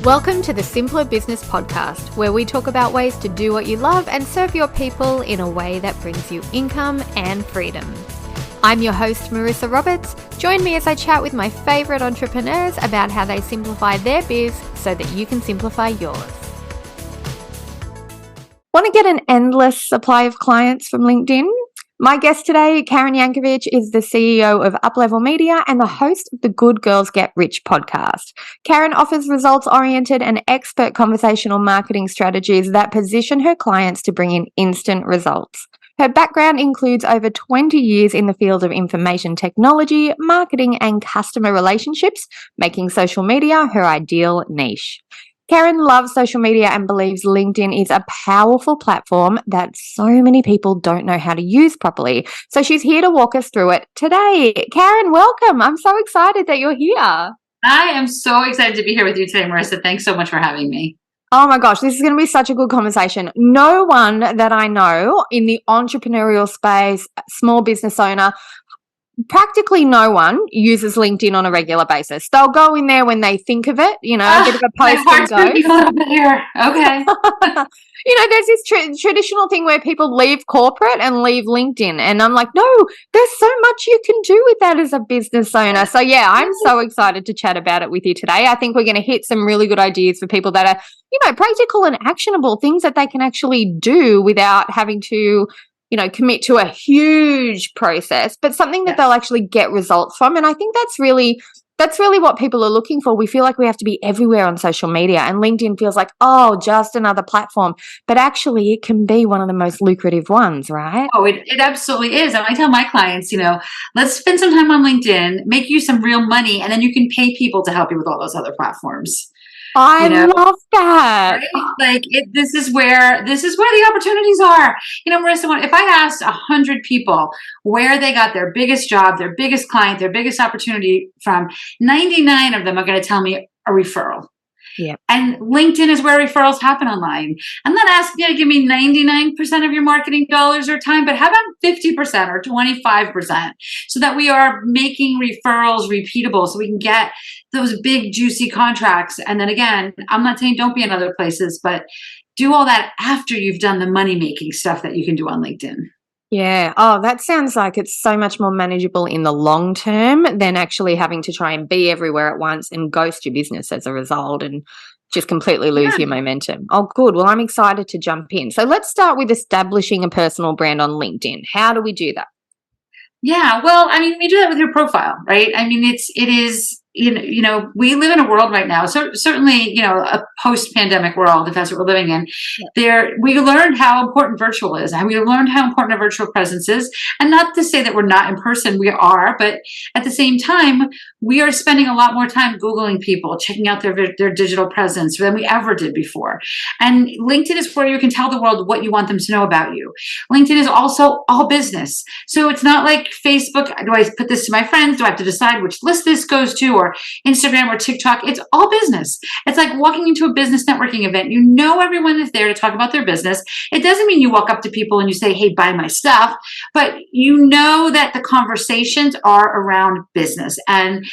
Welcome to the Simpler Business Podcast, where we talk about ways to do what you love and serve your people in a way that brings you income and freedom. I'm your host, Marissa Roberts. Join me as I chat with my favorite entrepreneurs about how they simplify their biz so that you can simplify yours. Want to get an endless supply of clients from LinkedIn? My guest today, Karen Yankovich, is the CEO of Uplevel Media and the host of the Good Girls Get Rich podcast. Karen offers results-oriented and expert conversational marketing strategies that position her clients to bring in instant results. Her background includes over 20 years in the field of information technology, marketing, and customer relationships, making social media her ideal niche. Karen loves social media and believes LinkedIn is a powerful platform that so many people don't know how to use properly. So she's here to walk us through it today. Karen, welcome. I'm so excited that you're here. I am so excited to be here with you today, Marissa. Thanks so much for having me. Oh my gosh, this is going to be such a good conversation. No one that I know in the entrepreneurial space, small business owner, practically no one uses LinkedIn on a regular basis. They'll go in there when they think of it, a bit of a post my heart's and go. beating a little bit here. Okay. There's this traditional thing where people leave corporate and leave LinkedIn. And I'm like, no, there's so much you can do with that as a business owner. So yeah, I'm so excited to chat about it with you today. I think we're going to hit some really good ideas for people that are, practical and actionable things that they can actually do without having to commit to a huge process, but something that they'll actually get results from. And I think that's really what people are looking for. We feel like we have to be everywhere on social media, and LinkedIn feels like, just another platform. But actually, it can be one of the most lucrative ones, right? Oh, it absolutely is. And I tell my clients, let's spend some time on LinkedIn, make you some real money, and then you can pay people to help you with all those other platforms. I love that. Right? This is where the opportunities are. Marissa, if I asked 100 people where they got their biggest job, their biggest client, their biggest opportunity from, 99 of them are going to tell me a referral. Yeah. And LinkedIn is where referrals happen online. I'm not asking you to give me 99% of your marketing dollars or time, but how about 50% or 25% so that we are making referrals repeatable so we can get those big, juicy contracts. And then again, I'm not saying don't be in other places, but do all that after you've done the money-making stuff that you can do on LinkedIn. Yeah. Oh, that sounds like it's so much more manageable in the long term than actually having to try and be everywhere at once and ghost your business as a result and just completely lose your momentum. Oh, good. Well, I'm excited to jump in. So let's start with establishing a personal brand on LinkedIn. How do we do that? Yeah, well, we do that with your profile, right? It is, we live in a world right now, certainly, a post-pandemic world, if that's what we're living in. We learned how important virtual is, and we learned how important a virtual presence is. And not to say that we're not in person, we are, but at the same time, we are spending a lot more time Googling people, checking out their digital presence than we ever did before. And LinkedIn is where you can tell the world what you want them to know about you. LinkedIn is also all business. So it's not like Facebook, do I put this to my friends? Do I have to decide which list this goes to, or Instagram or TikTok? It's all business. It's like walking into a business networking event. You know everyone is there to talk about their business. It doesn't mean you walk up to people and you say, hey, buy my stuff, but you know that the conversations are around business. And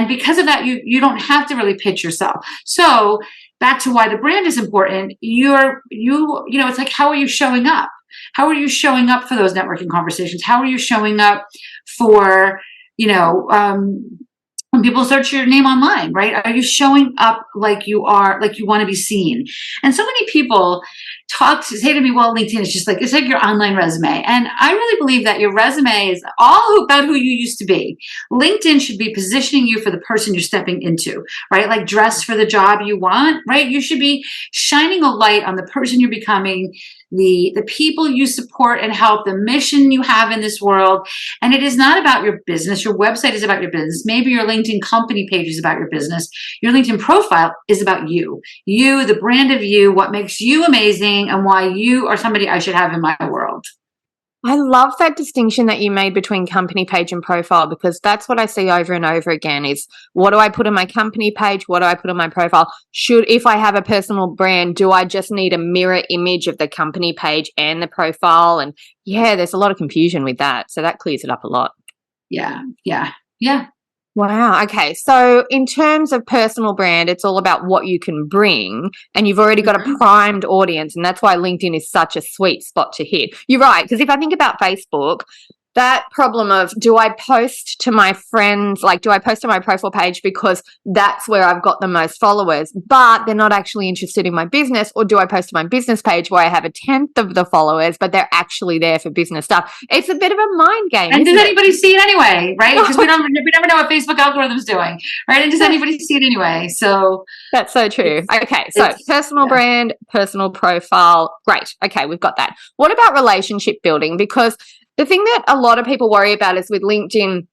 because of that, you don't have to really pitch yourself. So back to why the brand is important. It's like, how are you showing up? How are you showing up for those networking conversations? How are you showing up for, when people search your name online, right? Are you showing up like you want to be seen? And so many people say to me, well, LinkedIn is it's like your online resume. And I really believe that your resume is all about who you used to be. LinkedIn should be positioning you for the person you're stepping into, right? Like dress for the job you want, right? You should be shining a light on the person you're becoming, the people you support and help, the mission you have in this world. And it is not about your business. Your website is about your business. Maybe your LinkedIn company page is about your business. Your LinkedIn profile is about you, the brand of you, what makes you amazing, and why you are somebody I should have in my world. I love that distinction that you made between company page and profile, because that's what I see over and over again is, what do I put on my company page? What do I put on my profile? If I have a personal brand, do I just need a mirror image of the company page and the profile? And yeah, there's a lot of confusion with that. So that clears it up a lot. Yeah. Wow. Okay. So, in terms of personal brand, it's all about what you can bring, and you've already got a Mhm. primed audience, and that's why LinkedIn is such a sweet spot to hit. You're right. Because if I think about Facebook, that problem of do I post to my friends, like do I post to my profile page because that's where I've got the most followers, but they're not actually interested in my business, or do I post to my business page where I have 1/10 of the followers, but they're actually there for business stuff? It's a bit of a mind game, And does isn't it? anybody see it anyway, right? Because we never know what Facebook algorithm's doing, right? And does anybody see it anyway? So That's so true. it's, Okay, so it's personal yeah. brand, personal profile. Great. Okay, we've got that. What about relationship building? Because the thing that a lot of people worry about is with LinkedIn,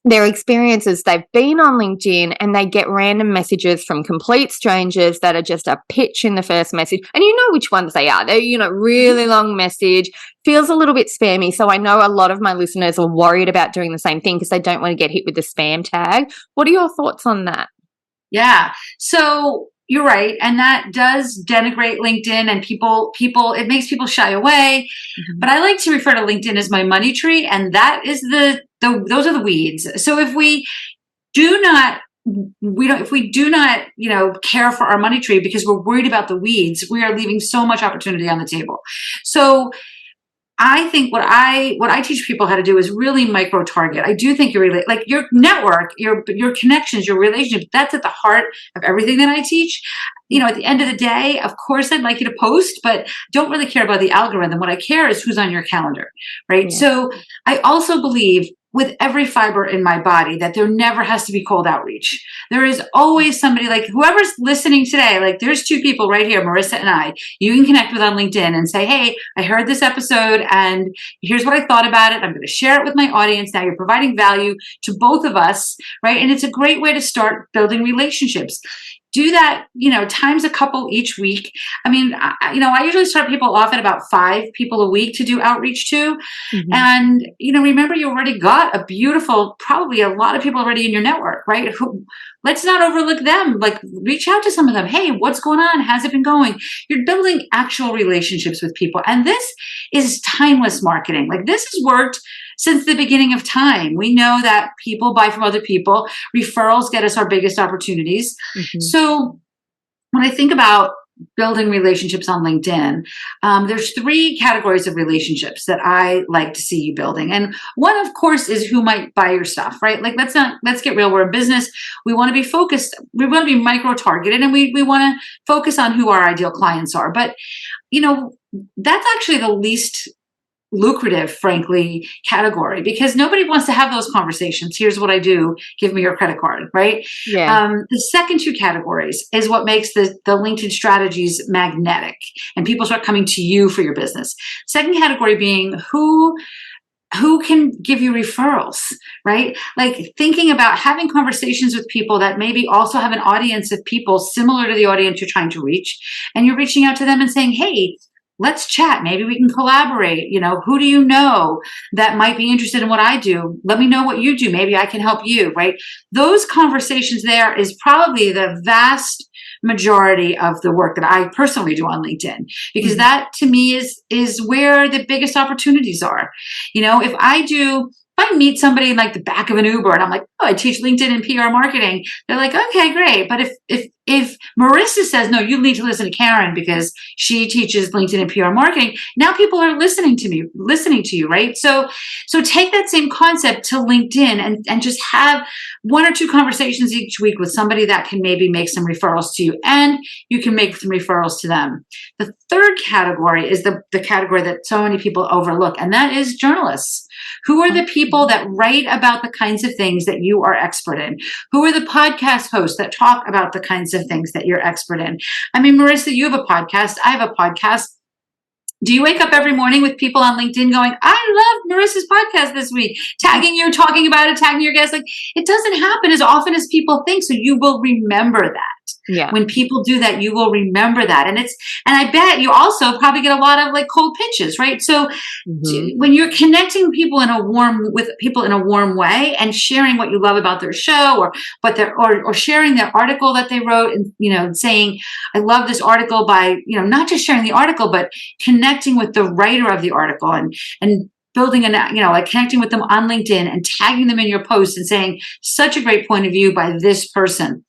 their experiences, they've been on LinkedIn and they get random messages from complete strangers that are just a pitch in the first message. And you know which ones they are. They're, really long message, feels a little bit spammy. So I know a lot of my listeners are worried about doing the same thing because they don't want to get hit with the spam tag. What are your thoughts on that? Yeah. So you're right. And that does denigrate LinkedIn, and it makes people shy away. But I like to refer to LinkedIn as my money tree. And that is those are the weeds. So if we do not, if we do not, care for our money tree because we're worried about the weeds, we are leaving so much opportunity on the table. So I think what I teach people how to do is really micro target. I do think like your network, your connections, your relationship, that's at the heart of everything that I teach. At the end of the day, of course, I'd like you to post, but don't really care about the algorithm. What I care is who's on your calendar, right? Yeah. So I also believe with every fiber in my body that there never has to be cold outreach. There is always somebody, like whoever's listening today, like there's two people right here, Marissa and I, you can connect with on LinkedIn and say, hey, I heard this episode and here's what I thought about it. I'm going to share it with my audience. Now you're providing value to both of us, right? And it's a great way to start building relationships. Do that, times a couple each week. I mean, I usually start people off at about 5 people a week to do outreach to. Mhm. And, remember, you already got probably a lot of people already in your network, right? Let's not overlook them. Like, reach out to some of them. Hey, what's going on? How's it been going? You're building actual relationships with people. And this is timeless marketing. Like, this has worked since the beginning of time. We know that people buy from other people. Referrals get us our biggest opportunities. So when I think about building relationships on LinkedIn, there's 3 categories of relationships that I like to see you building. And one, of course, is who might buy your stuff, right? Like, let's get real. We're in business. We want to be focused. We want to be micro targeted, and we want to focus on who our ideal clients are. But, that's actually the least lucrative, frankly, category, because nobody wants to have those conversations. Here's what I do. Give me your credit card, right? Yeah. The second 2 categories is what makes the LinkedIn strategies magnetic, and people start coming to you for your business. Second category being who can give you referrals, right? Like thinking about having conversations with people that maybe also have an audience of people similar to the audience you're trying to reach. And you're reaching out to them and saying, hey, let's chat. Maybe we can collaborate. Who do you know that might be interested in what I do? Let me know what you do. Maybe I can help you, right? Those conversations there is probably the vast majority of the work that I personally do on LinkedIn, because that to me is where the biggest opportunities are. If I meet somebody in like the back of an Uber and I'm like, oh, I teach LinkedIn and PR marketing, they're like, okay, great. But if Marissa says, no, you need to listen to Karen because she teaches LinkedIn and PR marketing, now people are listening to you, right? So take that same concept to LinkedIn and just have 1 or 2 conversations each week with somebody that can maybe make some referrals to you, and you can make some referrals to them. The third category is the category that so many people overlook, and that is journalists. Who are the people that write about the kinds of things that you are expert in? Who are the podcast hosts that talk about the kinds of things that you're expert in? I mean, Marissa, you have a podcast. I have a podcast. Do you wake up every morning with people on LinkedIn going, I love Marissa's podcast this week, tagging you, talking about it, tagging your guests? Like, it doesn't happen as often as people think. So you will remember that. Yeah. When people do that, you will remember that. And I bet you also probably get a lot of like cold pitches, right? So when you're connecting with people in a warm way and sharing what you love about their show or sharing their article that they wrote and, saying, I love this article by, not just sharing the article, but connecting with the writer of the article and building like connecting with them on LinkedIn and tagging them in your post and saying, such a great point of view by this person.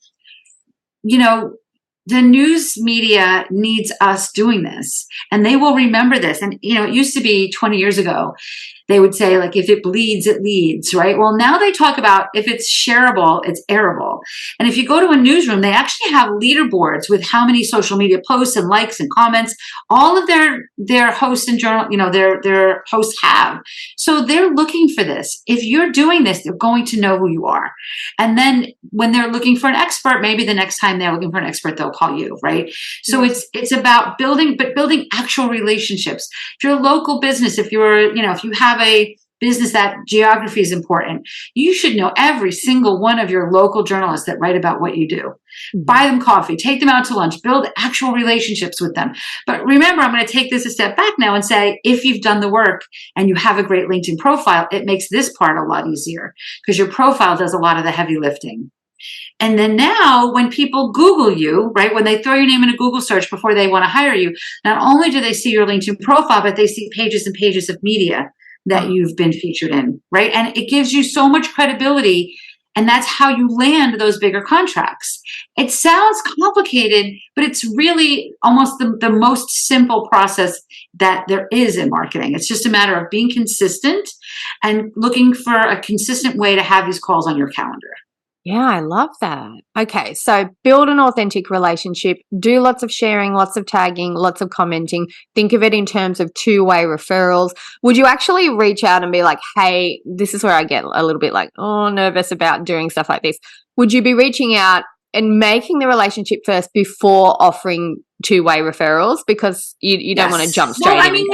The news media needs us doing this, and they will remember this. And, it used to be 20 years ago, they would say, like, if it bleeds, it leads, right? Well, now they talk about if it's shareable, it's airable. And if you go to a newsroom, they actually have leaderboards with how many social media posts and likes and comments all of their hosts and journal, their hosts have. So they're looking for this. If you're doing this, they're going to know who you are. And then when they're looking for an expert, maybe the next time they're looking for an expert, they'll call you, right? So it's about building actual relationships. If you're a local business, if you have a business that geography is important, you should know every single one of your local journalists that write about what you do. Mm-hmm. Buy them coffee, take them out to lunch, build actual relationships with them. But remember, I'm going to take this a step back now and say, if you've done the work and you have a great LinkedIn profile, it makes this part a lot easier because your profile does a lot of the heavy lifting. And then now when people Google you, right, when they throw your name in a Google search before they want to hire you, not only do they see your LinkedIn profile, but they see pages and pages of media that you've been featured in, right? And it gives you so much credibility. And that's how you land those bigger contracts. It sounds complicated, but it's really almost the most simple process that there is in marketing. It's just a matter of being consistent and looking for a consistent way to have these calls on your calendar. Yeah, I love that. Okay, so build an authentic relationship, do lots of sharing, lots of tagging, lots of commenting. Think of it in terms of two-way referrals. Would you actually reach out and be like, hey, this is where I get a little bit like, nervous about doing stuff like this. Would you be reaching out and making the relationship first before offering two-way referrals, because you don't want to jump straight in? Well, I mean,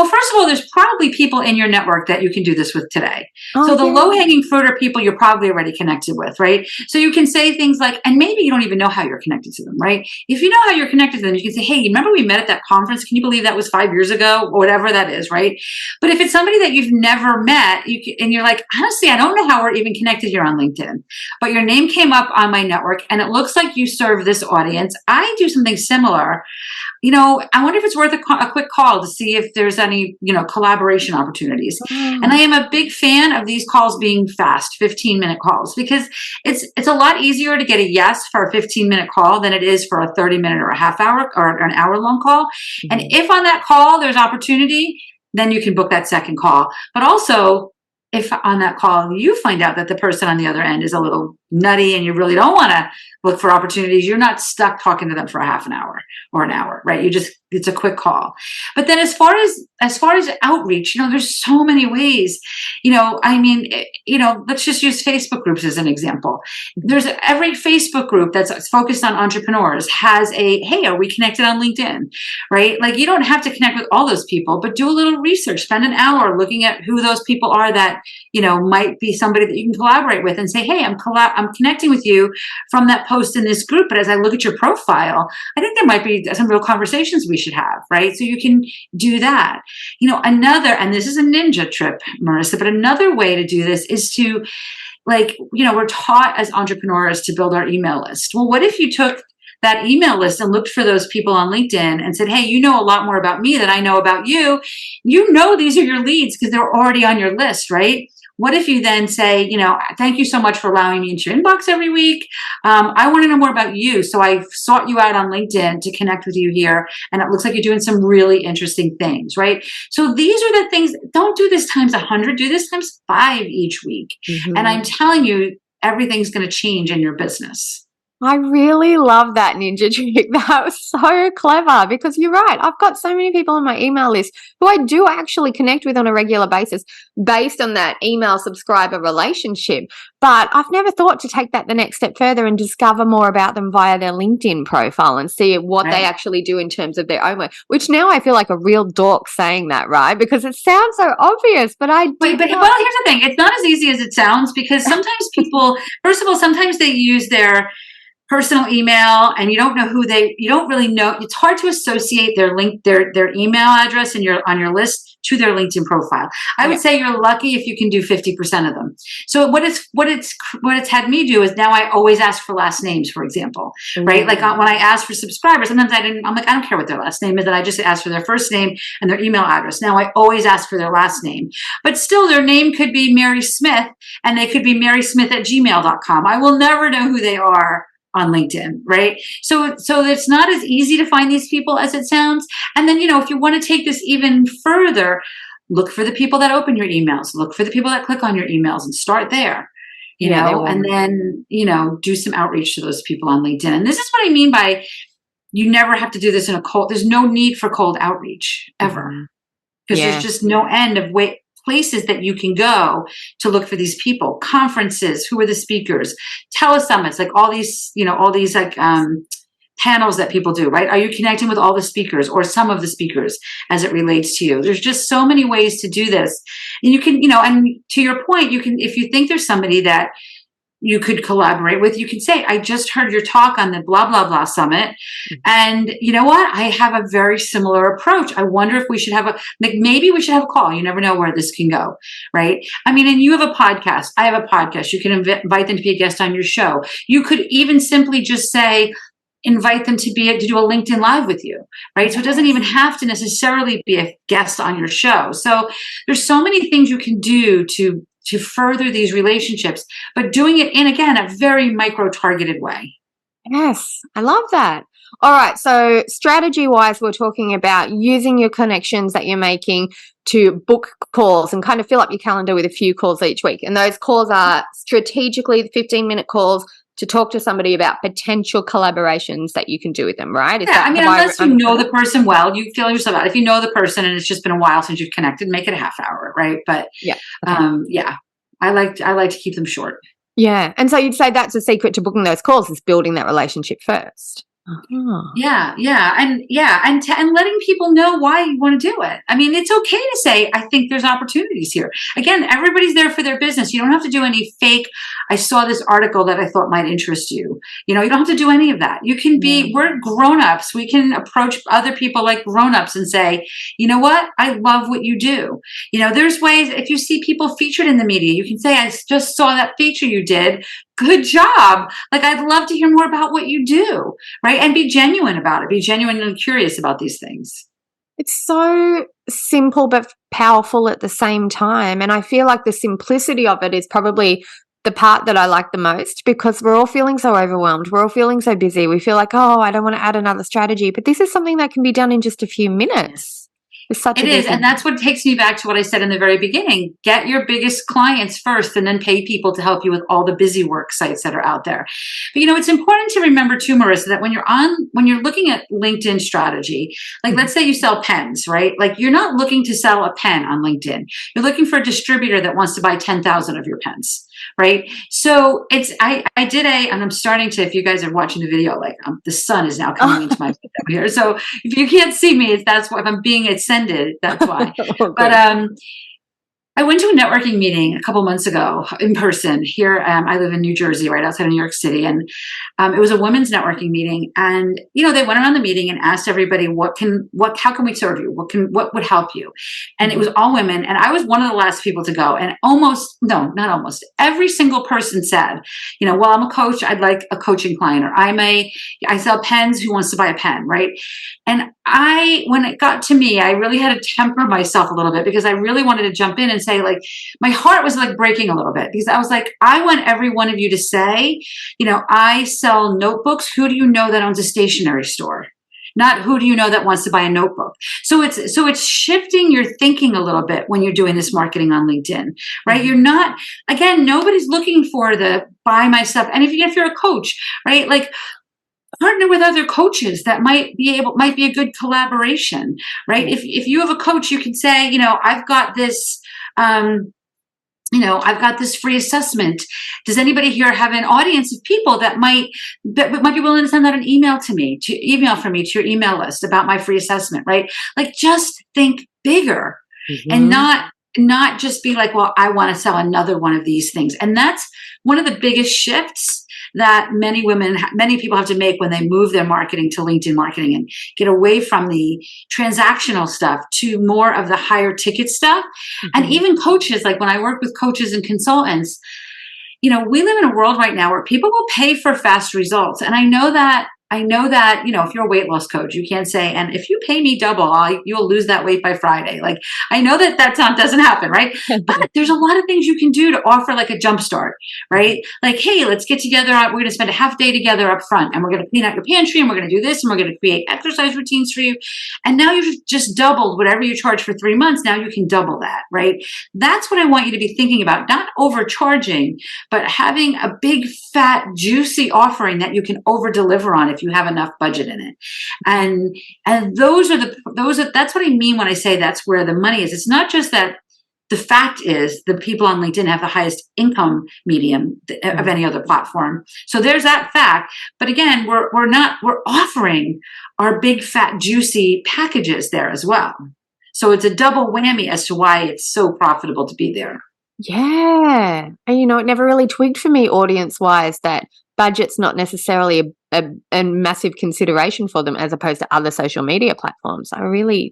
first of all, there's probably people in your network that you can do this with today. So the low-hanging fruit are people you're probably already connected with, right? So you can say things like, and maybe you don't even know how you're connected to them, right? If you know how you're connected to them, you can say, hey, remember we met at that conference? Can you believe that was 5 years ago? Or whatever that is, right? But if it's somebody that you've never met, and you're like, honestly, I don't know how we're even connected here on LinkedIn, but your name came up on my network, and it looks like you serve this audience. I do something similar. I wonder if it's worth a quick call to see if there's any, collaboration opportunities. And I am a big fan of these calls being fast, 15-minute calls, because it's a lot easier to get a yes for a 15-minute call than it is for a 30-minute or a half hour or an hour-long call. Mm-hmm. And if on that call there's opportunity, then you can book that second call. But also, if on that call you find out that the person on the other end is a little nutty and you really don't want to look for opportunities, you're not stuck talking to them for a half an hour or an hour, right? It's a quick call. But then as far as outreach, there's so many ways, let's just use Facebook groups as an example. There's every Facebook group that's focused on entrepreneurs has hey, are we connected on LinkedIn, right? Like, you don't have to connect with all those people, but do a little research, spend an hour looking at who those people are that, might be somebody that you can collaborate with, and say, hey, I'm connecting with you from that post in this group. But as I look at your profile, I think there might be some real conversations we should have, right? So you can do that. And this is a ninja trip, Marissa, but another way to do this is to, we're taught as entrepreneurs to build our email list. Well, what if you took that email list and looked for those people on LinkedIn and said, hey, you know a lot more about me than I know about you. These are your leads because they're already on your list, right? What if you then say, thank you so much for allowing me into your inbox every week. I want to know more about you. So I sought you out on LinkedIn to connect with you here. And it looks like you're doing some really interesting things, right? So these are the things. Don't do this times 100. Do this times 5 each week. Mm-hmm. And I'm telling you, everything's going to change in your business. I really love that ninja trick. That was so clever, because you're right. I've got so many people on my email list who I do actually connect with on a regular basis based on that email subscriber relationship. But I've never thought to take that the next step further and discover more about them via their LinkedIn profile and see what they actually do in terms of their own work, which now I feel like a real dork saying that, right? Because it sounds so obvious, but well, here's the thing. It's not as easy as it sounds, because sometimes people, first of all, sometimes they use their personal email and you don't really know. It's hard to associate their email address on your list to their LinkedIn profile. I would say you're lucky if you can do 50% of them. So what it's had me do is now I always ask for last names, for example, right? Like when I ask for subscribers, sometimes I'm like, I don't care what their last name is. And I just ask for their first name and their email address. Now I always ask for their last name, but still their name could be Mary Smith and they could be marysmith@gmail.com. I will never know who they are on LinkedIn, right? So it's not as easy to find these people as it sounds. And then, if you want to take this even further, look for the people that open your emails, look for the people that click on your emails and start there, and then, do some outreach to those people on LinkedIn. And this is what I mean by you never have to do this in a cold, there's no need for cold outreach ever, because there's just no end of places that you can go to look for these people, conferences, who are the speakers, telesummits, like all these like panels that people do, right? Are you connecting with all the speakers or some of the speakers as it relates to you? There's just so many ways to do this. And you can, and to your point, you can, if you think there's somebody that you could collaborate with, you can say, I just heard your talk on the blah, blah, blah summit. And you know what? I have a very similar approach. I wonder if we should have maybe we should have a call. You never know where this can go, right? I mean, and you have a podcast. I have a podcast. You can invite them to be a guest on your show. You could even simply just say, invite them to do a LinkedIn Live with you, right? So it doesn't even have to necessarily be a guest on your show. So there's so many things you can do to further these relationships, but doing it in, again, a very micro-targeted way. Yes, I love that. All right. So strategy-wise, we're talking about using your connections that you're making to book calls and kind of fill up your calendar with a few calls each week. And those calls are strategically the 15-minute calls to talk to somebody about potential collaborations that you can do with them, right? Unless you know the person well, you feel yourself out. If you know the person and it's just been a while since you've connected, make it a half hour, right? But I like to keep them short. Yeah. And so you'd say that's a secret to booking those calls is building that relationship first. Yeah. And letting people know why you want to do it. I mean, it's okay to say, I think there's opportunities here. Again, everybody's there for their business. You don't have to do any fake, I saw this article that I thought might interest you. You don't have to do any of that. You can we're grown-ups. We can approach other people like grown-ups and say, you know what? I love what you do. There's ways, if you see people featured in the media, you can say, I just saw that feature you did. Good job. Like, I'd love to hear more about what you do, right? And be genuine about it. Be genuinely curious about these things. It's so simple but powerful at the same time. And I feel like the simplicity of it is probably the part that I like the most, because we're all feeling so overwhelmed. We're all feeling so busy. We feel like, I don't want to add another strategy. But this is something that can be done in just a few minutes. It is. And that's what takes me back to what I said in the very beginning. Get your biggest clients first and then pay people to help you with all the busy work sites that are out there. But, it's important to remember too, Marissa, that when you're looking at LinkedIn strategy, like let's say you sell pens, right? Like you're not looking to sell a pen on LinkedIn. You're looking for a distributor that wants to buy 10,000 of your pens. Right. So I did and I'm starting to, if you guys are watching the video, like the sun is now coming into my window here. So if you can't see me, that's why, if I'm being ascended, that's why. But I went to a networking meeting a couple months ago in person here. I live in New Jersey, right outside of New York City. And it was a women's networking meeting. And, they went around the meeting and asked everybody, how can we serve you? What would help you? And it was all women. And I was one of the last people to go. And not almost every single person said, well, I'm a coach. I'd like a coaching client, or I sell pens. Who wants to buy a pen? Right. And when it got to me, I really had to temper myself a little bit, because I really wanted to jump in and say, like, my heart was like breaking a little bit, because I was like, I want every one of you to say, I sell notebooks. Who do you know that owns a stationery store? Not who do you know that wants to buy a notebook. So it's shifting your thinking a little bit when you're doing this marketing on LinkedIn, right? You're not, again, nobody's looking for the buy my stuff. And if you're a coach, right, like, partner with other coaches that might be a good collaboration, right? If you have a coach, you can say, I've got this, I've got this free assessment. Does anybody here have an audience of people that might be willing to send out an email from me to your email list about my free assessment, right? Like, just think bigger and not just be like, well, I want to sell another one of these things. And that's one of the biggest shifts that many people have to make when they move their marketing to LinkedIn marketing and get away from the transactional stuff to more of the higher ticket stuff. And even coaches, like when I work with coaches and consultants, we live in a world right now where people will pay for fast results. And I know that, if you're a weight loss coach, you can't say, and if you pay me double, you'll lose that weight by Friday. Like, I know that doesn't happen, right? But there's a lot of things you can do to offer like a jump start, right? Like, hey, let's get together. We're going to spend a half day together up front, and we're going to clean out your pantry, and we're going to do this, and we're going to create exercise routines for you. And now you've just doubled whatever you charge for 3 months. Now you can double that, right? That's what I want you to be thinking about, not overcharging, but having a big, fat, juicy offering that you can over deliver on if you have enough budget in it. And that's what I mean when I say that's where the money is. It's not just that. The fact is the people on LinkedIn have the highest income medium of any other platform. So there's that fact. But again, we're offering our big, fat, juicy packages there as well. So it's a double whammy as to why it's so profitable to be there. Yeah. And it never really twigged for me audience wise that budget's not necessarily a massive consideration for them as opposed to other social media platforms.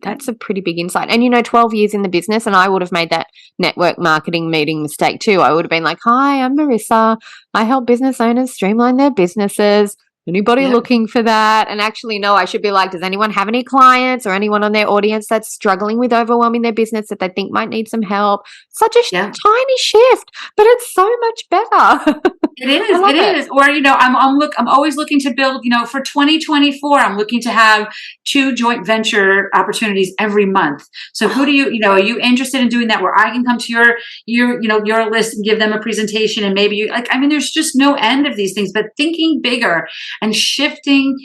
That's a pretty big insight. And 12 years in the business, and I would have made that network marketing meeting mistake too. I would have been like, hi, I'm Marissa. I help business owners streamline their businesses. Anybody looking for that? And actually, no, I should be like, does anyone have any clients or anyone on their audience that's struggling with overwhelming their business that they think might need some help? Such a tiny shift, but it's so much better. It is. Or, I'm always looking to build, for 2024, I'm looking to have 2 joint venture opportunities every month. So who do are you interested in doing that where I can come to your list and give them a presentation and maybe there's just no end of these things, but thinking bigger and shifting,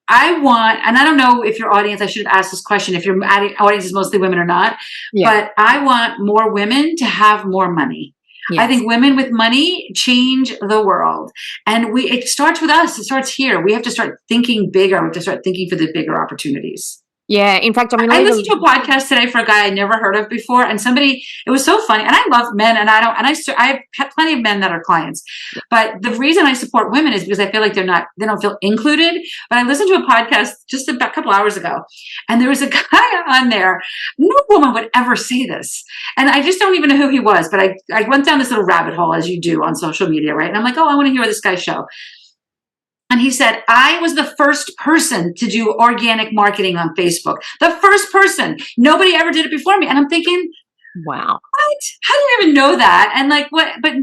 I want, and I don't know if your audience, I should have asked this question, if your audience is mostly women or not, but I want more women to have more money. Yes. I think women with money change the world. And it starts with us. It starts here. We have to start thinking bigger. We have to start thinking for the bigger opportunities. Yeah. In fact, I listened to a podcast today for a guy I never heard of before, and it was so funny. And I love men, and I have plenty of men that are clients. But the reason I support women is because I feel like they don't feel included. But I listened to a podcast just a couple hours ago, and there was a guy on there. No woman would ever say this. And I just don't even know who he was, but I went down this little rabbit hole as you do on social media, right? And I'm like, oh, I want to hear this guy's show. And he said, I was the first person to do organic marketing on Facebook. The first person. Nobody ever did it before me. And I'm thinking, wow, what? How do you even know that? And what, but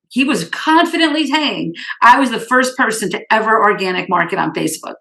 he was confidently saying, I was the first person to ever organic market on Facebook.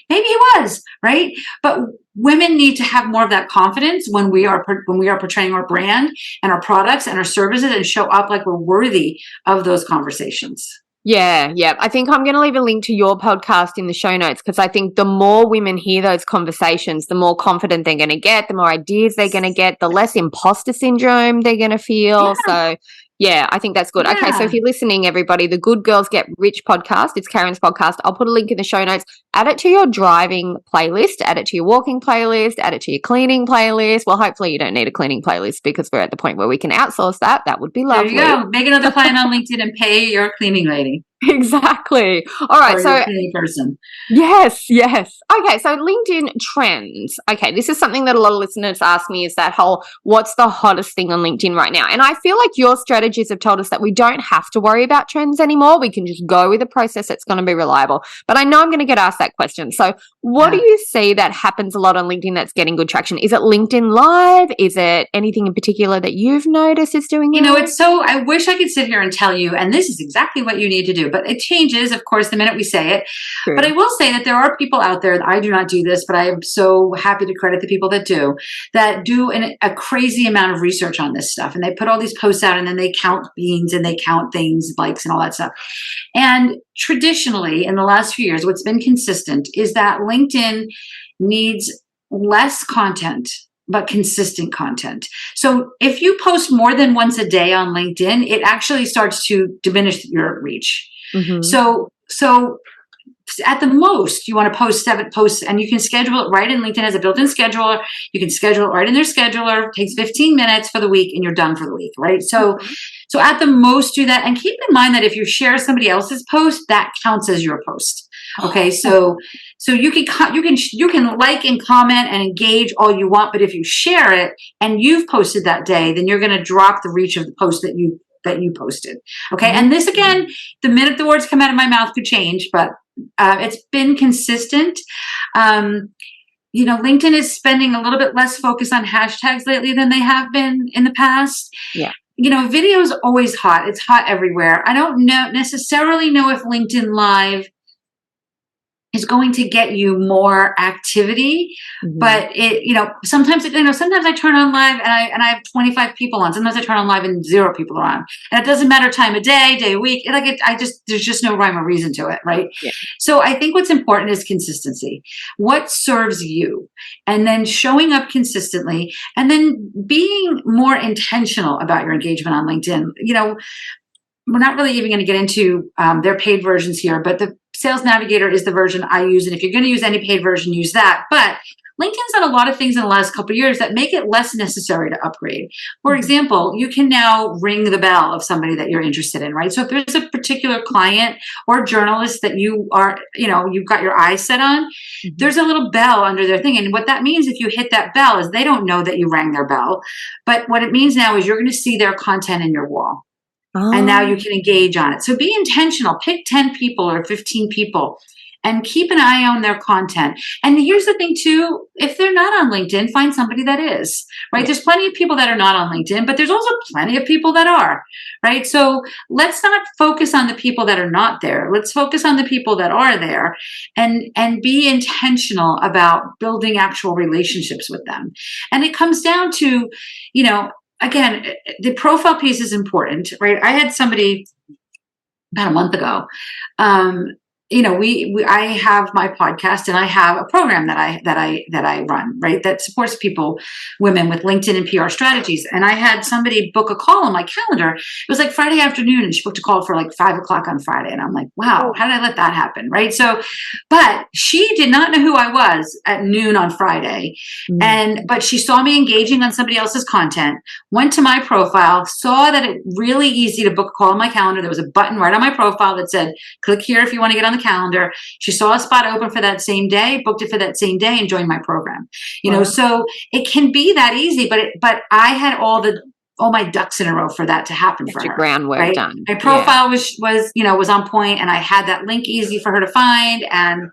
Maybe he was, right? But women need to have more of that confidence when we are portraying our brand and our products and our services and show up like we're worthy of those conversations. Yeah. I think I'm going to leave a link to your podcast in the show notes because I think the more women hear those conversations, the more confident they're going to get, the more ideas they're going to get, the less imposter syndrome they're going to feel. So yeah, I think that's good. Yeah. Okay, so if you're listening, everybody, the Good Girls Get Rich podcast, it's Karen's podcast. I'll put a link in the show notes. Add it to your driving playlist, add it to your walking playlist, add it to your cleaning playlist. Well, hopefully you don't need a cleaning playlist because we're at the point where we can outsource that. That would be lovely. There you go. Make another client on LinkedIn and pay your cleaning lady. Exactly. All right. So person. Yes. Okay. So LinkedIn trends. Okay. This is something that a lot of listeners ask me is that whole, what's the hottest thing on LinkedIn right now? And I feel like your strategies have told us that we don't have to worry about trends anymore. We can just go with a process that's going to be reliable. But I know I'm going to get asked that question. So what do you see that happens a lot on LinkedIn that's getting good traction? Is it LinkedIn Live? Is it anything in particular that you've noticed is doing well? It's so, I wish I could sit here and tell you, and this is exactly what you need to do. But it changes, of course, the minute we say it. True. But I will say that there are people out there, I do not do this, but I am so happy to credit the people that do a crazy amount of research on this stuff. And they put all these posts out and then they count beans and they count things, likes and all that stuff. And traditionally, in the last few years, what's been consistent is that LinkedIn needs less content but consistent content. So if you post more than once a day on LinkedIn, it actually starts to diminish your reach. Mm-hmm. So at the most, you want to post 7 posts, and you can schedule it right in LinkedIn as a built-in scheduler. You can schedule it right in their scheduler. It takes 15 minutes for the week and you're done for the week, right? So at the most do that. And keep in mind that if you share somebody else's post, that counts as your post. Okay. So you can like and comment and engage all you want, but if you share it and you've posted that day, then you're going to drop the reach of the post that you posted. Okay. And this, again, the minute the words come out of my mouth could change, but it's been consistent. LinkedIn is spending a little bit less focus on hashtags lately than they have been in the past. Yeah. Video is always hot. It's hot everywhere. I don't necessarily know if LinkedIn Live is going to get you more activity, but sometimes I turn on live and I have 25 people on. Sometimes I turn on live and 0 people are on, and it doesn't matter time of day of week. There's just no rhyme or reason to it, right? Yeah. So I think what's important is consistency. What serves you, and then showing up consistently, and then being more intentional about your engagement on LinkedIn. We're not really even going to get into their paid versions here, but the Sales Navigator is the version I use. And if you're going to use any paid version, use that. But LinkedIn's done a lot of things in the last couple of years that make it less necessary to upgrade. For example, you can now ring the bell of somebody that you're interested in, right? So if there's a particular client or journalist that you are, you've got your eyes set on, there's a little bell under their thing. And what that means, if you hit that bell, is they don't know that you rang their bell. But what it means now is you're going to see their content in your wall. And now you can engage on it. So be intentional. Pick 10 people or 15 people and keep an eye on their content. And here's the thing too, if they're not on LinkedIn, find somebody that is, right? There's plenty of people that are not on LinkedIn, but there's also plenty of people that are, right? So let's not focus on the people that are not there. Let's focus on the people that are there and be intentional about building actual relationships with them. And it comes down to, again, the profile piece is important, right? I had somebody about a month ago. I have my podcast and I have a program that I run, right? That supports women with LinkedIn and PR strategies. And I had somebody book a call on my calendar. It was like Friday afternoon, and she booked a call for like 5:00 on Friday. And I'm like, wow, how did I let that happen? Right. So, but she did not know who I was at noon on Friday. But she saw me engaging on somebody else's content, went to my profile, saw that it's really easy to book a call on my calendar. There was a button right on my profile that said, click here if you want to get on the calendar. She saw a spot open for that same day, booked it for that same day, and joined my program. So it can be that easy, but I had all my ducks in a row for that to happen. Get for your her. groundwork right? done. My profile was on point, and I had that link easy for her to find, and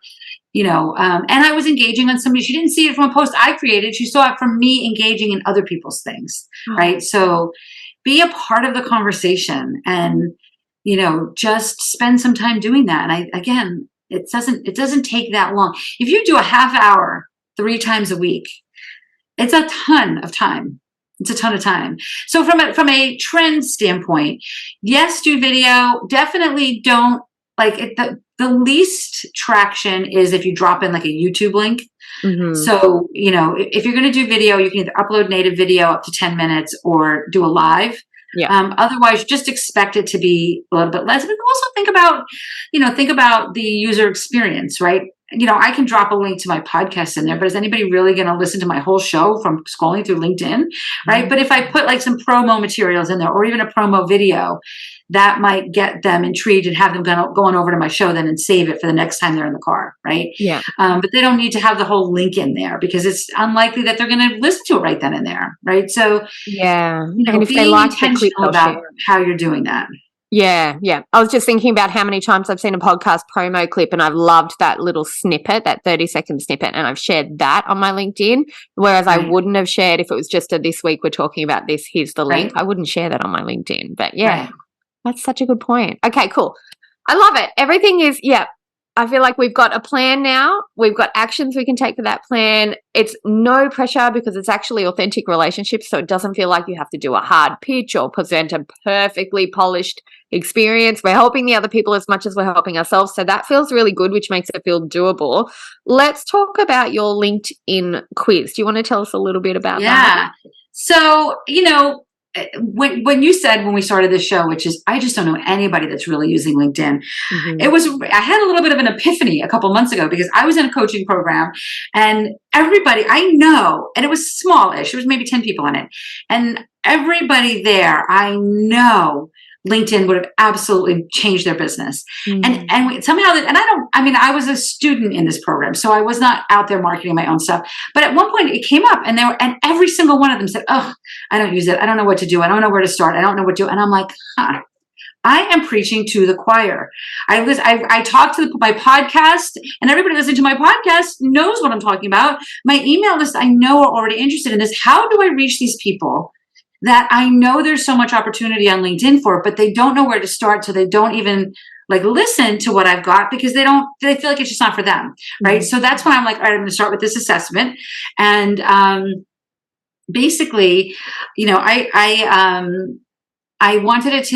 and I was engaging on somebody. She didn't see it from a post I created. She saw it from me engaging in other people's things, right? So be a part of the conversation and just spend some time doing that. And it doesn't take that long. If you do a half hour 3 times a week, it's a ton of time. It's a ton of time. So from a trend standpoint, yes, do video. Definitely don't the least traction is if you drop in like a YouTube link. So, if you're going to do video, you can either upload native video up to 10 minutes or do a live. Yeah. Otherwise, just expect it to be a little bit less. But also think about the user experience, right? I can drop a link to my podcast in there, but is anybody really going to listen to my whole show from scrolling through LinkedIn, right? But if I put like some promo materials in there or even a promo video, that might get them intrigued and have them going over to my show then and save it for the next time they're in the car, right? Yeah. But they don't need to have the whole link in there because it's unlikely that they're going to listen to it right then and there, right? So yeah, and if they like the clip, about how you're doing that. Yeah. I was just thinking about how many times I've seen a podcast promo clip and I've loved that little snippet, that 30-second snippet, and I've shared that on my LinkedIn, whereas I wouldn't have shared if it was just this week we're talking about this, here's the link. I wouldn't share that on my LinkedIn. But that's such a good point. Okay, cool. I love it. Everything is, I feel like we've got a plan now. We've got actions we can take for that plan. It's no pressure because it's actually authentic relationships. So it doesn't feel like you have to do a hard pitch or present a perfectly polished experience. We're helping the other people as much as we're helping ourselves. So that feels really good, which makes it feel doable. Let's talk about your LinkedIn quiz. Do you want to tell us a little bit about that? So, when you said when we started this show, which is I just don't know anybody that's really using LinkedIn. I had a little bit of an epiphany a couple months ago because I was in a coaching program and everybody I know, and it was smallish, it was maybe 10 people in it. And everybody there I know LinkedIn would have absolutely changed their business. And somehow, and I was a student in this program, so I was not out there marketing my own stuff. But at one point it came up and every single one of them said, oh, I don't use it. I don't know what to do. I don't know where to start. I don't know what to do. And I'm like, I am preaching to the choir. I talk to my podcast, and everybody listening to my podcast knows what I'm talking about. My email list, I know are already interested in this. How do I reach these people that I know there's so much opportunity on LinkedIn for, but they don't know where to start, so they don't even listen to what I've got because they feel like it's just not for them, right? So that's why I'm like, all right, I'm going to start with this assessment, and basically, I wanted it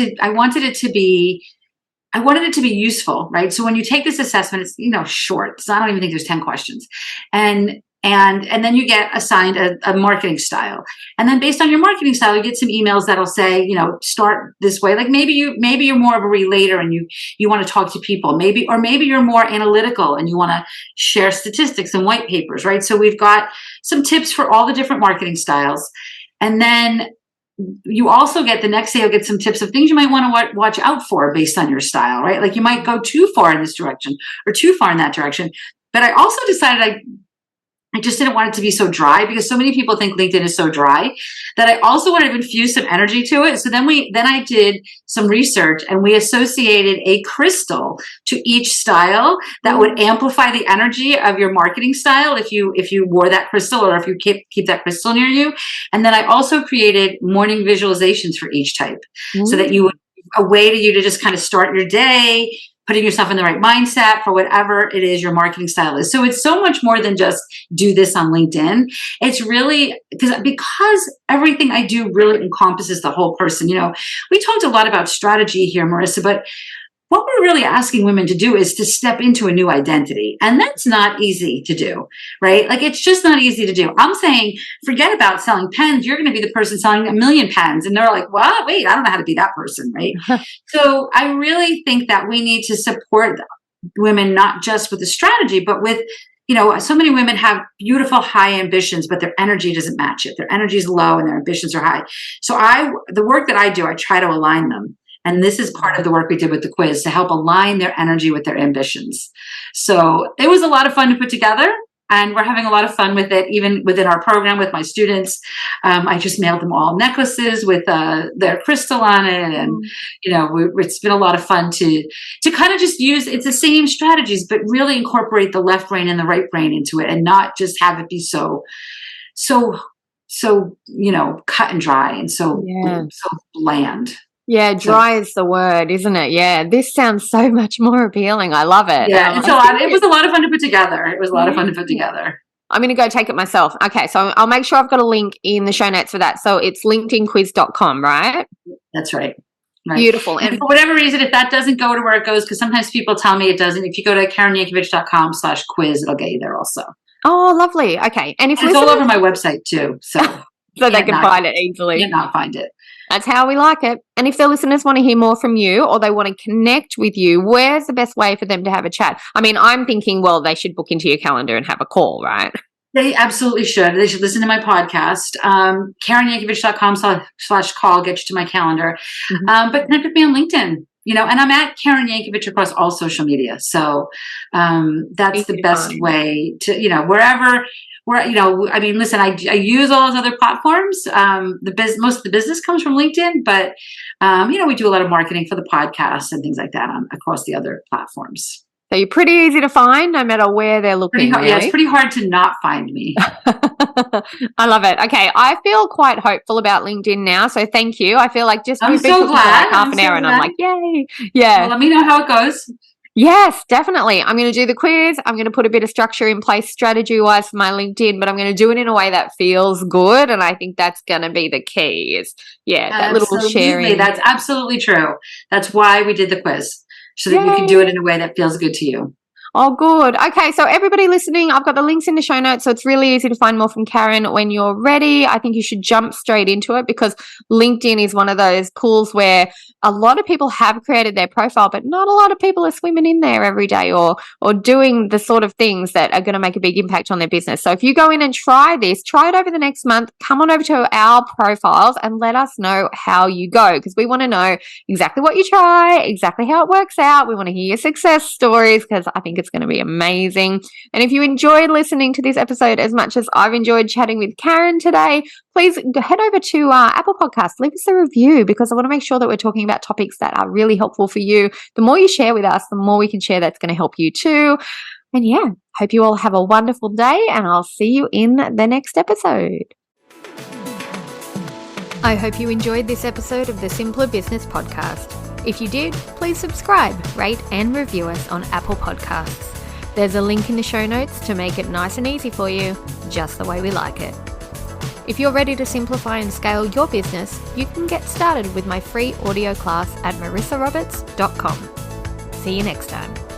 to be useful, right? So when you take this assessment, it's short, so I don't even think there's 10 questions, and then you get assigned a marketing style. And then based on your marketing style, you get some emails that'll say, start this way. Like maybe you're more of a relator and you want to talk to people. Maybe you're more analytical and you want to share statistics and white papers, right? So we've got some tips for all the different marketing styles. And then you also get the next day, you'll get some tips of things you might want to watch out for based on your style, right? Like you might go too far in this direction or too far in that direction. But I also decided I just didn't want it to be so dry because so many people think LinkedIn is so dry that I also wanted to infuse some energy to it. So then I did some research and we associated a crystal to each style that would amplify the energy of your marketing style if you wore that crystal or if you keep that crystal near you. And then I also created morning visualizations for each type so that a way to you to just kind of start your day, putting yourself in the right mindset for whatever it is your marketing style is. So it's so much more than just do this on LinkedIn. It's really because everything I do really encompasses the whole person. We talked a lot about strategy here, Marissa, but what we're really asking women to do is to step into a new identity. And that's not easy to do, right? Like it's just not easy to do. I'm saying, forget about selling pens. You're going to be the person selling 1 million pens. And they're like, well, wait, I don't know how to be that person, right? So I really think that we need to support women, not just with the strategy, but with, so many women have beautiful, high ambitions, but their energy doesn't match it. Their energy is low and their ambitions are high. So the work that I do, I try to align them. And this is part of the work we did with the quiz to help align their energy with their ambitions. So it was a lot of fun to put together, and we're having a lot of fun with it, even within our program with my students. I just mailed them all necklaces with their crystal on it. And, it's been a lot of fun to kind of just it's the same strategies, but really incorporate the left brain and the right brain into it and not just have it be so cut and dry and so bland. Yeah, dry is the word, isn't it? Yeah, this sounds so much more appealing. I love it. Yeah, it's a lot. It was a lot of fun to put together. I'm going to go take it myself. Okay, so I'll make sure I've got a link in the show notes for that. So it's linkedinquiz.com, right? That's right. Beautiful. And for whatever reason, if that doesn't go to where it goes, because sometimes people tell me it doesn't, if you go to KarenYankovich.com/quiz, it'll get you there also. Oh, lovely. Okay. And it's all over my website too. So they can find it easily. You cannot find it. That's how we like it. And if the listeners want to hear more from you or they want to connect with you, where's the best way for them to have a chat? I mean, I'm thinking, well, they should book into your calendar and have a call, right? They absolutely should. They should listen to my podcast. KarenYankovich.com/call gets you to my calendar. But connect with me on LinkedIn, and I'm at Karen Yankovich across all social media. So that's the best way to, wherever. Listen, I use all those other platforms. Most of the business comes from LinkedIn, but, we do a lot of marketing for the podcast and things like that across the other platforms. So you're pretty easy to find no matter where they're looking. Yeah, it's pretty hard to not find me. I love it. Okay. I feel quite hopeful about LinkedIn now. So thank you. I feel like I'm so glad. Half an hour and I'm like, yay. Yeah. Well, let me know how it goes. Yes, definitely. I'm going to do the quiz. I'm going to put a bit of structure in place strategy-wise for my LinkedIn, but I'm going to do it in a way that feels good. And I think that's going to be the key that little sharing. That's absolutely true. That's why we did the quiz, so that you can do it in a way that feels good to you. Oh, good. Okay, so everybody listening, I've got the links in the show notes, so it's really easy to find more from Karen when you're ready. I think you should jump straight into it because LinkedIn is one of those pools where a lot of people have created their profile, but not a lot of people are swimming in there every day or doing the sort of things that are going to make a big impact on their business. So if you go in and try this, try it over the next month, come on over to our profiles and let us know how you go, because we want to know exactly what you try, exactly how it works out. We want to hear your success stories because I think it's going to be amazing. And if you enjoyed listening to this episode as much as I've enjoyed chatting with Karen today, please head over to Apple Podcasts, leave us a review, because I want to make sure that we're talking about topics that are really helpful for you. The more you share with us, the more we can share that's going to help you too. And yeah, hope you all have a wonderful day, and I'll see you in the next episode. I hope you enjoyed this episode of the Simpler Business Podcast. If you did, please subscribe, rate and review us on Apple Podcasts. There's a link in the show notes to make it nice and easy for you, just the way we like it. If you're ready to simplify and scale your business, you can get started with my free audio class at marissaroberts.com. See you next time.